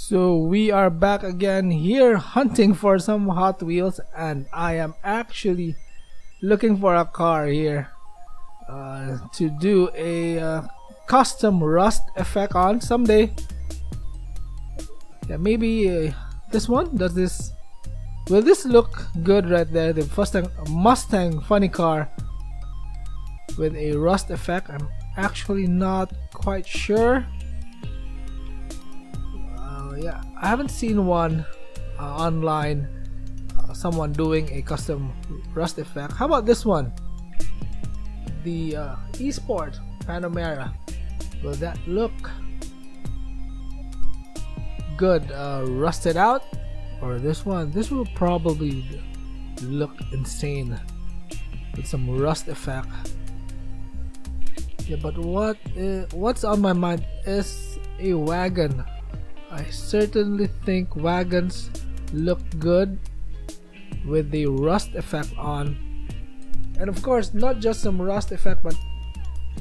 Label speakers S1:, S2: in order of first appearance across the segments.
S1: So we are back again here hunting for some Hot Wheels, and I am actually looking for a car here to do a custom rust effect on someday. Yeah, maybe this one. Will this look good right there? The Mustang funny car with a rust effect. I'm actually not quite sure. Yeah, I haven't seen one online. Someone doing a custom rust effect. How about this one? The Esport Panamera. Will that look good rusted out? Or this one? This will probably look insane with some rust effect. Yeah, but what's on my mind is a wagon. I certainly think wagons look good with the rust effect on, and of course not just some rust effect, but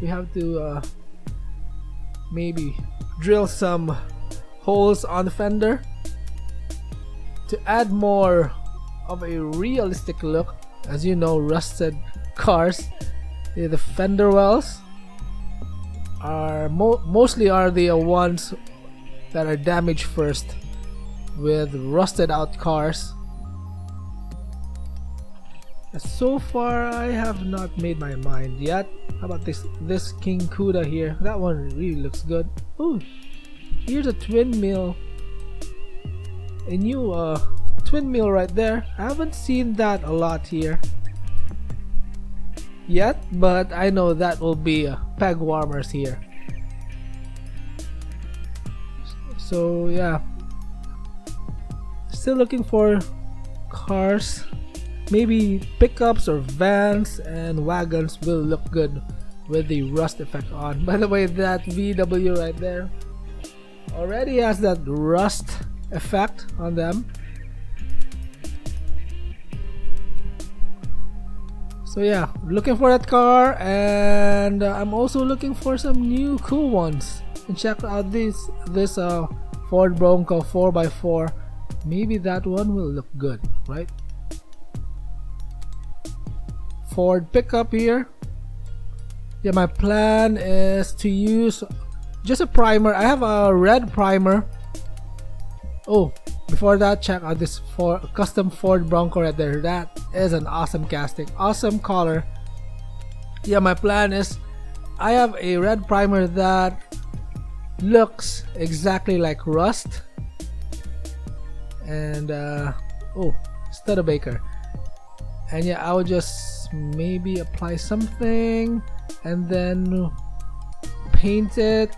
S1: we have to maybe drill some holes on the fender to add more of a realistic look. As you know, rusted cars, the fender wells are mostly the ones that are damaged first with rusted out cars. So far I have not made my mind yet. How about this King Cuda here? That one really looks good. Ooh, here's a twin mill, a new twin mill right there. I haven't seen that a lot here yet, but I know that will be peg warmers here. So yeah, still looking for cars. Maybe pickups or vans and wagons will look good with the rust effect on. By the way, that VW right there already has that rust effect on them. So yeah, looking for that car, and I'm also looking for some new cool ones. And check out this Ford Bronco 4x4. Maybe that one will look good, right? Ford pickup here. Yeah, my plan is to use just a primer. I have a red primer. Oh, before that, check out this custom Ford Bronco right there. That is an awesome casting, awesome color. Yeah, my plan is I have a red primer that looks exactly like rust, and oh, Studebaker. And yeah, I would just maybe apply something and then paint it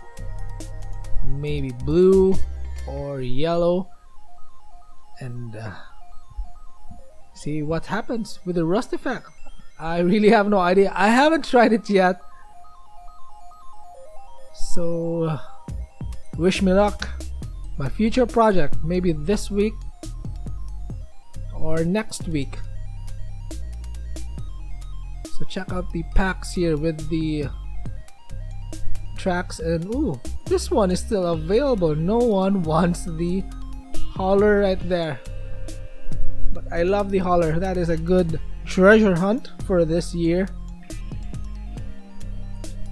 S1: maybe blue or yellow, and see what happens with the rust effect. I really have no idea. I haven't tried it yet, so wish me luck. My future project, maybe this week or next week. So check out the packs here with the tracks, and ooh, this one is still available. No one wants the hauler right there, but I love the hauler. That is a good treasure hunt for this year.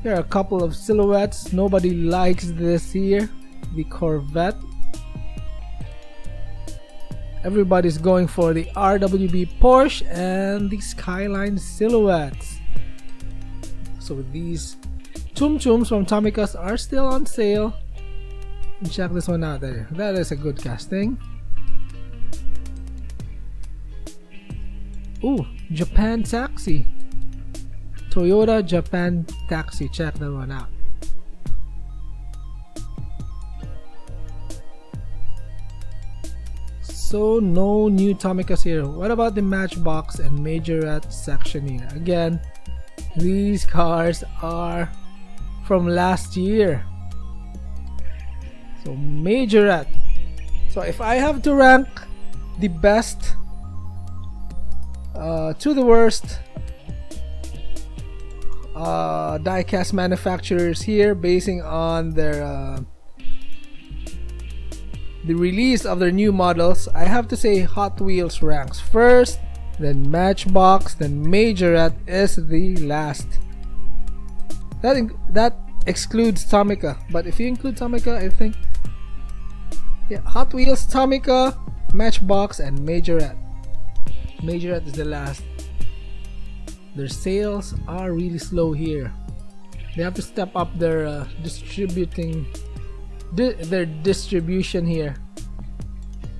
S1: Here are a couple of silhouettes. Nobody likes this here, the Corvette. Everybody's going for the RWB Porsche and the Skyline silhouettes. So these Tum Tums from Tomica are still on sale. And check this one out there. That is a good casting. Ooh, Japan Taxi. Toyota Japan Taxi. Check that one out. So no new Tomicas here. What about the Matchbox and Majorette section here? Again, these cars are from last year. So Majorette. So if I have to rank the best to the worst diecast manufacturers here, basing on their the release of their new models, I have to say Hot Wheels ranks first, then Matchbox, then Majorette is the last. That excludes Tomica, but if you include Tomica, I think, yeah, Hot Wheels, Tomica, Matchbox, and Majorette. Majorette is the last. Their sales are really slow here. They have to step up their their distribution here.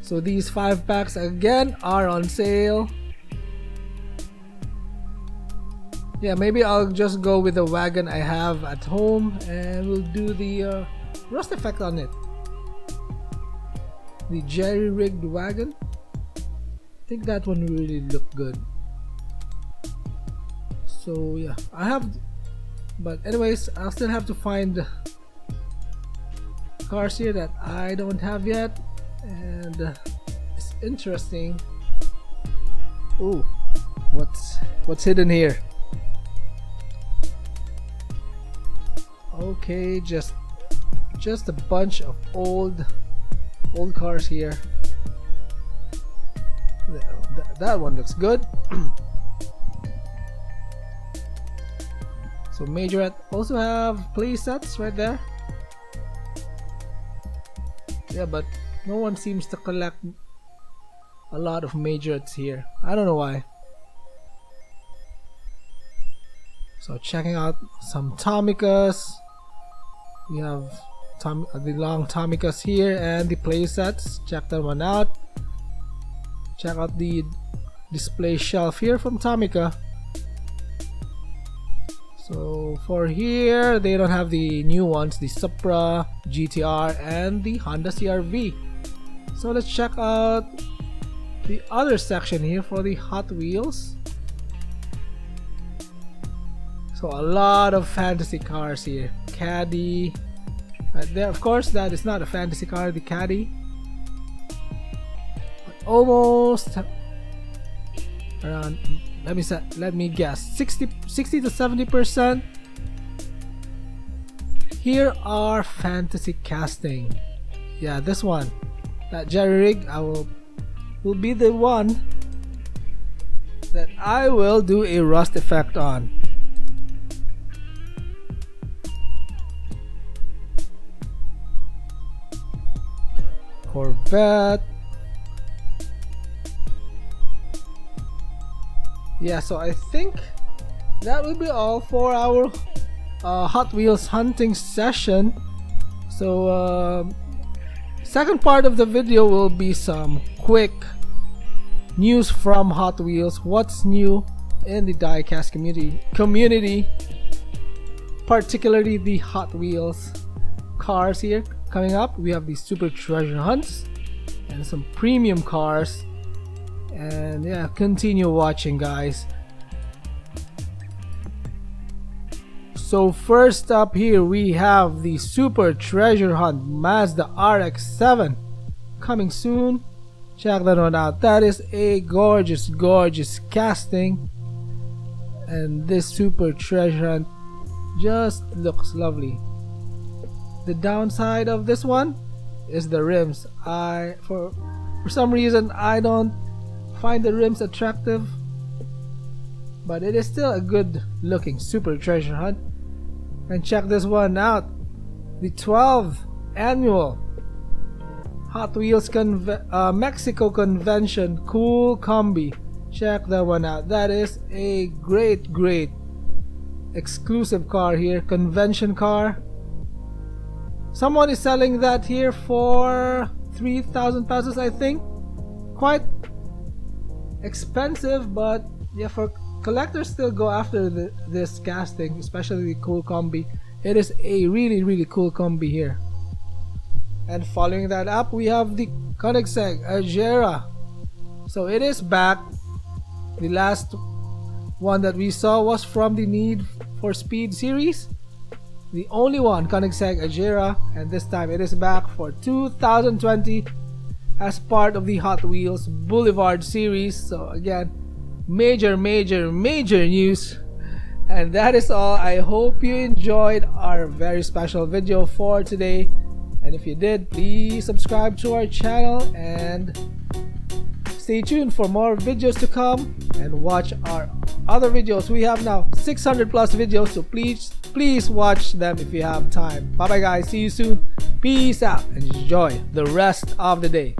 S1: So these 5 packs again are on sale. Yeah, maybe I'll just go with the wagon I have at home and we'll do the rust effect on it. The jerry-rigged wagon. I think that one really looked good. So yeah, I have, but anyways, I'll still have to find cars here that I don't have yet, and it's interesting. Ooh, what's hidden here? Okay, just a bunch of old cars here. That one looks good. So Majorette also have play sets right there. Yeah, but no one seems to collect a lot of Majorettes here. I don't know why. So checking out some Tomicas. We have the long Tomicas here and the play sets. Check that one out. Check out the display shelf here from Tomica. So for here, they don't have the new ones, the Supra, GTR, and the Honda CR-V. So let's check out the other section here for the Hot Wheels. So a lot of fantasy cars here. Caddy. Right there, of course, that is not a fantasy car, the Caddy. But almost around, let me guess, 60 to 70% here are fantasy casting. Yeah, this one, that jerry rig, will be the one that I will do a rust effect on. Corvette. Yeah, so I think that will be all for our Hot Wheels hunting session. So second part of the video will be some quick news from Hot Wheels. What's new in the Diecast community, particularly the Hot Wheels cars here. Coming up, we have the super treasure hunts and some premium cars. And yeah, continue watching, guys. So first up here we have the super treasure hunt Mazda RX-7 coming soon. Check that one out. That is a gorgeous casting, and this super treasure hunt just looks lovely. The downside of this one is the rims. For some reason I don't find the rims attractive, but it is still a good looking super treasure hunt. And check this one out, the 12th annual Hot Wheels Mexico Convention Kool Kombi. Check that one out. That is a great exclusive car here, convention car. Someone is selling that here for 3,000 pesos, I think. Quite expensive, but yeah, for collectors still go after this casting, especially the Kool Kombi. It is a really cool Kombi here. And following that up, we have the Koenigsegg Agera. So it is back. The last one that we saw was from the Need for Speed series, the only one, Koenigsegg Agera, and this time it is back for 2020 as part of the Hot Wheels Boulevard series. So again, major news. And that is all. I hope you enjoyed our very special video for today. And if you did, please subscribe to our channel and stay tuned for more videos to come, and watch our other videos. We have now 600 plus videos, so please watch them if you have time. Bye bye guys, see you soon. Peace out and enjoy the rest of the day.